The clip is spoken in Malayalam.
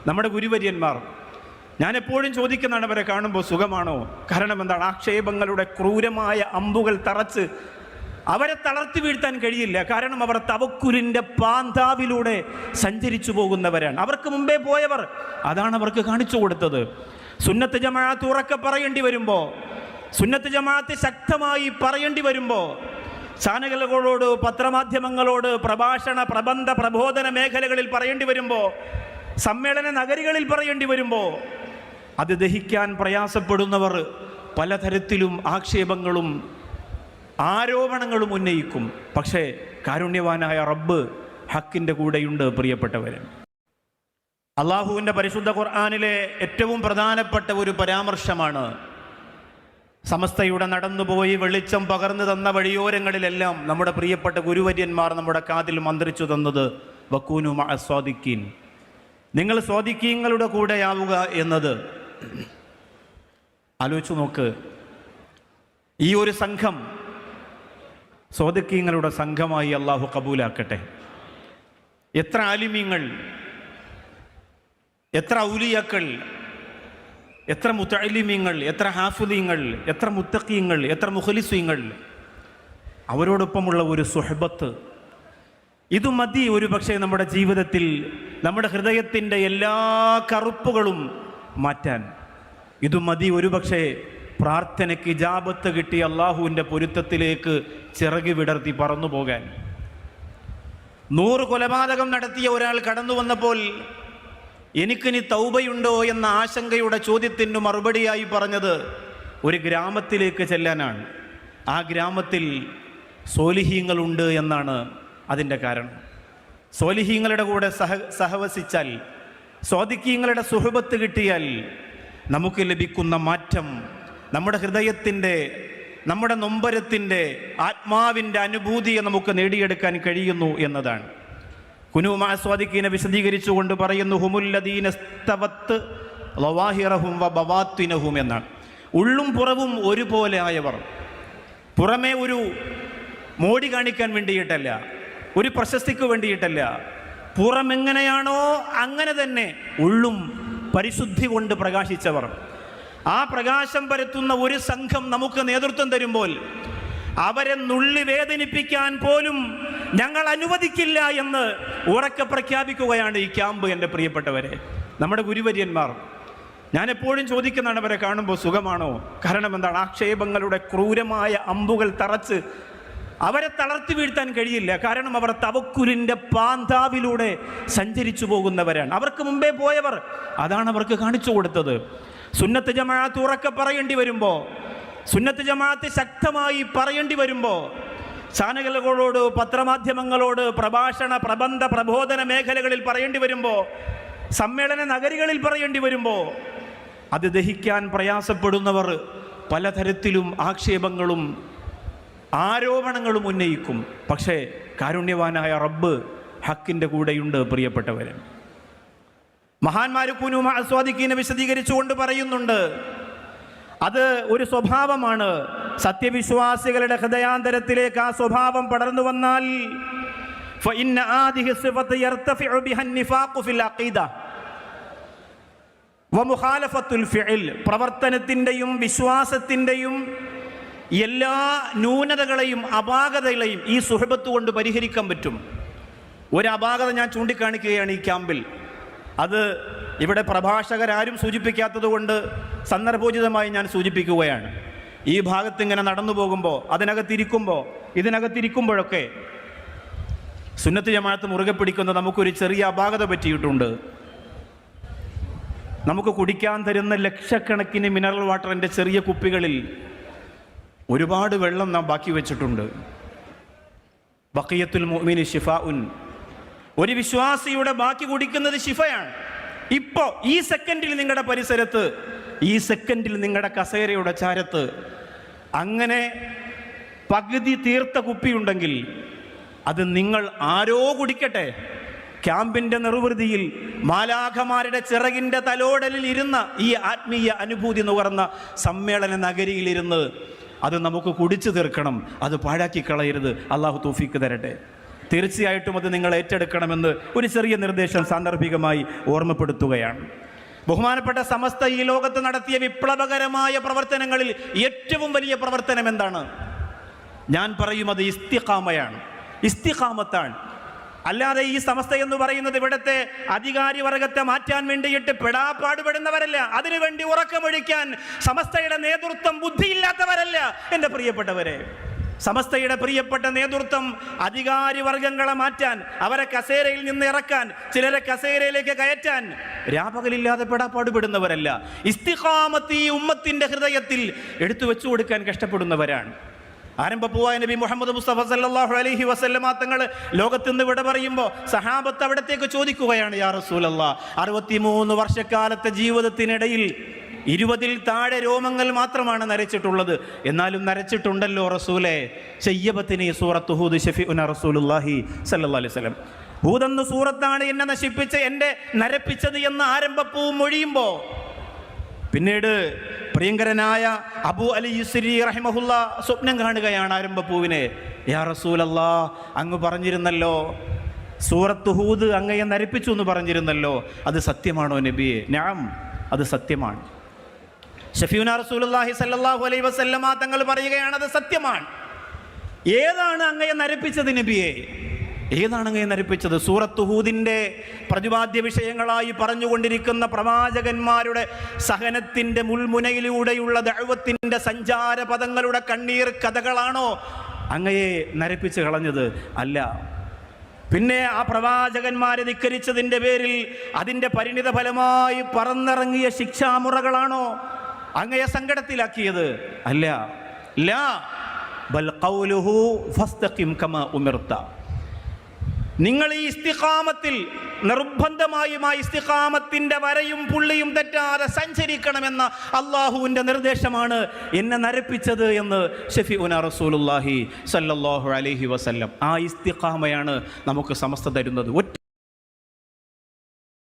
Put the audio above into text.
നമ്മുടെ ഗുരുവര്യന്മാർ. ഞാൻ എപ്പോഴും ചോദിക്കുന്നതാണ് അവരെ കാണുമ്പോൾ സുഖമാണോ? കാരണം എന്താണ്? ആക്ഷേപങ്ങളുടെ ക്രൂരമായ അമ്പുകൾ തറച്ച് അവരെ തളർത്തി വീഴ്ത്താൻ കഴിയില്ല. കാരണം അവർ തവക്കുലിൻ്റെ പാന്താവിലൂടെ സഞ്ചരിച്ചു പോകുന്നവരാണ്. അവർക്ക് മുമ്പേ പോയവർ, അതാണ് അവർക്ക് കാണിച്ചു കൊടുത്തത്. സുന്നത്ത് ജമാഅത്ത് ഉറക്കെ പറയേണ്ടി വരുമ്പോൾ, സുന്നത്ത് ജമാഅത്ത് ശക്തമായി പറയേണ്ടി വരുമ്പോൾ, ചാനലുകളോട്, പത്രമാധ്യമങ്ങളോട്, പ്രഭാഷണ പ്രബന്ധ പ്രബോധന മേഖലകളിൽ പറയേണ്ടി വരുമ്പോൾ, സമ്മേളന നഗരികളിൽ പറയേണ്ടി വരുമ്പോൾ, അത് ദഹിക്കാൻ പ്രയാസപ്പെടുന്നവർ പലതരത്തിലും ആക്ഷേപങ്ങളും ആരോപണങ്ങളും ഉന്നയിക്കും. പക്ഷേ കാരുണ്യവാനായ റബ്ബ് ഹക്കിൻ്റെ കൂടെയുണ്ട്. പ്രിയപ്പെട്ടവരെ, അള്ളാഹുവിൻ്റെ പരിശുദ്ധ ഖുർആനിലെ ഏറ്റവും പ്രധാനപ്പെട്ട ഒരു പരാമർശമാണ് സമസ്തയുടെ നടന്നുപോയി വെളിച്ചം പകർന്നു തന്ന വഴിയോരങ്ങളിലെല്ലാം നമ്മുടെ പ്രിയപ്പെട്ട ഗുരുവര്യന്മാർ നമ്മുടെ കാതിൽ മന്ത്രിച്ചു തന്നത് വക്കൂനു മഅ സ്വാദിഖീൻ, നിങ്ങൾ സ്വാദിഖീങ്ങളുടെ കൂടെയാവുക എന്നത്. ആലോചിച്ചു നോക്ക്, ഈ ഒരു സംഘം സ്വാദിഖീങ്ങളുടെ സംഘമായി അള്ളാഹു കബൂലാക്കട്ടെ. എത്ര ആലിമീങ്ങൾ, എത്ര ഔലിയാക്കൾ, എത്ര മുത്തഅല്ലിമീങ്ങൾ, എത്ര ഹാഫിളീങ്ങൾ, എത്ര മുത്തഖീങ്ങൾ, എത്ര മുഖ്ലിസീങ്ങൾ, അവരോടൊപ്പമുള്ള ഒരു സുഹബത്ത്, ഇത് മതി ഒരു പക്ഷേ നമ്മുടെ ജീവിതത്തിൽ നമ്മുടെ ഹൃദയത്തിൻ്റെ എല്ലാ കറുപ്പുകളും മാറ്റാൻ. ഇത് മതി ഒരു പക്ഷേ പ്രാർത്ഥനയ്ക്ക് ഇജാബത്ത് കിട്ടി അള്ളാഹുവിൻ്റെ പൊരുത്തത്തിലേക്ക് ചിറകി വിടർത്തി പറന്നു പോകാൻ. 100 കൊലപാതകം നടത്തിയ ഒരാൾ കടന്നു വന്നപ്പോൾ എനിക്കിനി തൗബയുണ്ടോ എന്ന ആശങ്കയുടെ ചോദ്യത്തിന് മറുപടിയായി പറഞ്ഞത് ഒരു ഗ്രാമത്തിലേക്ക് ചെല്ലാനാണ്. ആ ഗ്രാമത്തിൽ സ്വാലിഹീങ്ങളുണ്ട് എന്നാണ് അതിൻ്റെ കാരണം. സ്വാലിഹീങ്ങളുടെ കൂടെ സഹവസിച്ചാൽ, സ്വാദിഖീങ്ങളുടെ സുഹബത്ത് കിട്ടിയാൽ നമുക്ക് ലഭിക്കുന്ന മാറ്റം നമ്മുടെ ഹൃദയത്തിൻ്റെ, നമ്മുടെ നൊമ്പരത്തിൻ്റെ, ആത്മാവിൻ്റെ അനുഭൂതിയെ നമുക്ക് നേടിയെടുക്കാൻ കഴിയുന്നു എന്നതാണ്. കുനൂ മഅ സ്വാദിഖീനെ വിശദീകരിച്ചുകൊണ്ട് പറയുന്നു, ഹുമുല്ലദീന സ്തവത്ത് ലവാഹിറഹും വബവാത്തിനഹും എന്നാണ്. ഉള്ളും പുറവും ഒരുപോലെ ആയവർ. പുറമേ ഒരു മോടി കാണിക്കാൻ വേണ്ടിയിട്ടല്ല, ഒരു പ്രശസ്തിക്ക് വേണ്ടിയിട്ടല്ല, പുറമെങ്ങനെയാണോ അങ്ങനെ തന്നെ ഉള്ളും പരിശുദ്ധി കൊണ്ട് പ്രകാശിച്ചവർ. ആ പ്രകാശം പരത്തുന്ന ഒരു സംഘം നമുക്ക് നേതൃത്വം തരുമ്പോൾ അവരെ നുള്ളി വേദനിപ്പിക്കാൻ പോലും ഞങ്ങൾ അനുവദിക്കില്ല എന്ന് ഉറക്കെ പ്രഖ്യാപിക്കുകയാണ് ഈ ക്യാമ്പ്. എൻ്റെ പ്രിയപ്പെട്ടവരെ, നമ്മുടെ ഗുരുവര്യന്മാർ. ഞാൻ എപ്പോഴും ചോദിക്കുന്നതാണ് അവരെ കാണുമ്പോൾ സുഖമാണോ? കാരണം എന്താണ്? ആക്ഷേപങ്ങളുടെ ക്രൂരമായ അമ്പുകൾ തറച്ച് അവരെ തളർത്തി വീഴ്ത്താൻ കഴിയില്ല. കാരണം അവർ തവക്കുലിൻ്റെ പാന്താവിലൂടെ സഞ്ചരിച്ചു പോകുന്നവരാണ്. അവർക്ക് മുമ്പേ പോയവർ, അതാണ് അവർക്ക് കാണിച്ചു കൊടുത്തത്. സുന്നത്ത് ജമാഅത്ത് ഉറക്കെ പറയേണ്ടി വരുമ്പോൾ, സുന്നത്ത് ജമാഅത്ത് ശക്തമായി പറയേണ്ടി വരുമ്പോൾ, ചാനലുകളോട്, പത്രമാധ്യമങ്ങളോട്, പ്രഭാഷണ പ്രബന്ധ പ്രബോധന മേഖലകളിൽ പറയേണ്ടി വരുമ്പോൾ, സമ്മേളന നഗരികളിൽ പറയേണ്ടി വരുമ്പോൾ, അത് ദഹിക്കാൻ പ്രയാസപ്പെടുന്നവർ പലതരത്തിലും ആക്ഷേപങ്ങളും ആരോപണങ്ങളും ഉന്നയിക്കും. പക്ഷേ കാരുണ്യവാനായ റബ്ബ് ഹക്കിൻ്റെ കൂടെയുണ്ട്. പ്രിയപ്പെട്ടവരെ, മഹാന്മാർ കുനൂ മഅ സ്വാദിഖീനെ വിശദീകരിച്ചുകൊണ്ട് പറയുന്നുണ്ട്, അത് ഒരു സ്വഭാവമാണ്. സത്യവിശ്വാസികളുടെ ഹൃദയാന്തരത്തിലേക്ക് ആ സ്വഭാവം പടർന്നു വന്നാൽ ഫഇന്ന ആദിഹി സിഫത യർതഫിഉ ബിഹാ നിഫാഖു ഫിൽ അഖീദ വമുഖാലഫത്തുൽ ഫിഇൽ, പ്രവർത്തനത്തിൻ്റെയും വിശ്വാസത്തിൻ്റെയും എല്ലാ ന്യൂനതകളെയും അപാകതകളെയും ഈ സുഹബത്ത് കൊണ്ട് പരിഹരിക്കാൻ പറ്റും. ഒരു അപാകത ഞാൻ ചൂണ്ടിക്കാണിക്കുകയാണ് ഈ ക്യാമ്പിൽ. അത് ഇവിടെ പ്രഭാഷകരാരും സൂചിപ്പിക്കാത്തത് കൊണ്ട് സന്ദർഭോചിതമായി ഞാൻ സൂചിപ്പിക്കുകയാണ്. ഈ ഭാഗത്ത് ഇങ്ങനെ നടന്നു പോകുമ്പോൾ, ഇതിനകത്തിരിക്കുമ്പോഴൊക്കെ സുന്നത്ത് ജമാഅത്ത് മുറുകെ പിടിക്കുന്ന നമുക്കൊരു ചെറിയ അപാകത പറ്റിയിട്ടുണ്ട്. നമുക്ക് കുടിക്കാൻ തരുന്ന ലക്ഷക്കണക്കിന് മിനറൽ വാട്ടറിൻ്റെ ചെറിയ കുപ്പികളിൽ ഒരുപാട് വെള്ളം നാം ബാക്കി വെച്ചിട്ടുണ്ട്. ബഖിയത്തുൽ മുഅ്മിനി ശിഫാഉൻ, ഒരു വിശ്വാസിയുടെ ബാക്കി കുടിക്കുന്നത് ശിഫയാണ്. ഇപ്പോൾ ഈ സെക്കൻഡിൽ നിങ്ങളുടെ പരിസരത്ത്, ഈ സെക്കൻഡിൽ നിങ്ങളുടെ കസേരയുടെ ചാരത്ത് അങ്ങനെ പകുതി തീർത്ത കുപ്പിയുണ്ടെങ്കിൽ അത് നിങ്ങൾ ആരോ കുടിക്കട്ടെ. ക്യാമ്പിൻ്റെ നിർവൃതിയിൽ മാലാഖമാരുടെ ചിറകിൻ്റെ തലോടലിൽ ഇരുന്ന ഈ ആത്മീയ അനുഭൂതി നുകർന്ന സമ്മേളന നഗരിയിലിരുന്ന് അത് നമുക്ക് കുടിച്ചു തീർക്കണം. അത് പാഴാക്കി കളയരുത്. അള്ളാഹു തൗഫീക്ക് തരട്ടെ. തീർച്ചയായിട്ടും അത് നിങ്ങൾ ഏറ്റെടുക്കണമെന്ന് ഒരു ചെറിയ നിർദ്ദേശം സാന്ദർഭികമായി ഓർമ്മപ്പെടുത്തുകയാണ്. ബഹുമാനപ്പെട്ട സമസ്ത ഈ ലോകത്ത് നടത്തിയ വിപ്ലവകരമായ പ്രവർത്തനങ്ങളിൽ ഏറ്റവും വലിയ പ്രവർത്തനം എന്താണ്? ഞാൻ പറയും അത് ഇസ്തിഖാമയാണ്, ഇസ്തിഖാമത്താണ്. അല്ലാതെ ഈ സമസ്ത എന്ന് പറയുന്നത് ഇവിടുത്തെ അധികാരി വർഗത്തെ മാറ്റാൻ വേണ്ടിയിട്ട് പെടാപ്പാടുപെടുന്നവരല്ല. അതിനുവേണ്ടി ഉറക്കമൊഴിക്കാൻ സമസ്തയുടെ നേതൃത്വം ബുദ്ധിയില്ലാത്തവരല്ല. എൻ്റെ പ്രിയപ്പെട്ടവരെ, സമസ്തയുടെ പ്രിയപ്പെട്ട നേതൃത്വം അധികാരി വർഗങ്ങളെ മാറ്റാൻ, അവരെ കസേരയിൽ നിന്ന് ഇറക്കാൻ, ചിലരെ കസേരയിലേക്ക് കയറ്റാൻ രാപകലില്ലാതെ പെടാപ്പാടുപെടുന്നവരല്ല. ഇസ്തിഖാമത്ത് ഈ ഉമ്മത്തിന്റെ ഹൃദയത്തിൽ എടുത്തു വെച്ചു കൊടുക്കാൻ കഷ്ടപ്പെടുന്നവരാണ്. ആരംഭപ്പൂവായ നബി മുഹമ്മദ് മുസ്തഫ സല്ലല്ലാഹു അലൈഹി വസല്ലമ തങ്ങൾ ലോകത്ത് നിന്ന് വിട പറയുമ്പോൾ സഹാബത്ത് അവിടത്തേക്ക് ചോദിക്കുകയാണ്, യാ റസൂലല്ലാഹ്, 63 വർഷക്കാലത്തെ ജീവിതത്തിനിടയിൽ 20-ൽ താഴെ രോമങ്ങൾ മാത്രമാണ് നരച്ചിട്ടുള്ളത്, എന്നാലും നരച്ചിട്ടുണ്ടല്ലോ റസൂലേ. ശയ്യബത്തിനി സൂറത്ത് ഹൂദ് ഷഫീഉന റസൂലുള്ളാഹി സല്ലല്ലാഹു അലൈഹി വസല്ലം. ഹൂദ് എന്ന സൂറത്താണ് എന്നെ നശിപ്പിച്ച് എന്നെ നരപ്പിച്ചത് എന്ന് ആരംഭപ്പൂ മൊഴിയുമ്പോൾ പിന്നീട് പ്രിയങ്കരനായ അബൂ അലി യുസ്രി റഹിമഹുല്ല സ്വപ്നം കാണുകയാണ് ആരംഭപ്പൂവിനെ. യാ റസൂലല്ലാഹ്, അങ്ങ് പറഞ്ഞിരുന്നല്ലോ സൂറത്ത് ഹൂദ് അങ്ങയെ നരപ്പിച്ചു എന്ന് പറഞ്ഞിരുന്നല്ലോ, അത് സത്യമാണോ നബിയെ? നഅം, അത് സത്യമാണ്. ഷഫീഉനാ റസൂലുള്ളാഹി സ്വല്ലല്ലാഹു അലൈഹി വസല്ലമ തങ്ങൾ പറയുകയാണ്, അത് സത്യമാണ്. ഏതാണ് അങ്ങയെ നരപ്പിച്ചത് നബിയെ? ഏതാണ് അങ്ങയെ നരപ്പിച്ചത്? സൂറത്ത് ഹൂദിൻ്റെ പ്രതിപാദ്യ വിഷയങ്ങളായി പറഞ്ഞുകൊണ്ടിരിക്കുന്ന പ്രവാചകന്മാരുടെ സഹനത്തിൻ്റെ മുൾമുനയിലൂടെയുള്ള ദഅവത്തിൻ്റെ സഞ്ചാര പദങ്ങളുടെ കണ്ണീർ കഥകളാണോ അങ്ങയെ നരപ്പിച്ച് കളഞ്ഞത്? അല്ല. പിന്നെ ആ പ്രവാചകന്മാരെ ധിക്കരിച്ചതിൻ്റെ പേരിൽ അതിൻ്റെ പരിണിത ഫലമായി പറന്നിറങ്ങിയ ശിക്ഷാമുറകളാണോ അങ്ങയെ സങ്കടത്തിലാക്കിയത്? അല്ല. ലാ ബൽ ഖൗലുഹു ഫസ്തഖിം കമാ ഉമിർത. നിങ്ങൾ ഈ ഇസ്തിഖാമത്തിൽ നിർബന്ധമായും ആ ഇസ്തിഖാമത്തിൻ്റെ വരയും പുള്ളിയും തെറ്റാതെ സഞ്ചരിക്കണമെന്ന അള്ളാഹുവിൻ്റെ നിർദ്ദേശമാണ് എന്നെ നരപ്പിച്ചത് എന്ന് ഷഫീഉനാ റസൂലുള്ളാഹി സ്വല്ലല്ലാഹു അലൈഹി വസല്ലം. ആ ഇസ്തിഖാമയാണ് നമുക്ക് സമസ്ത തരുന്നത്. ഒറ്റ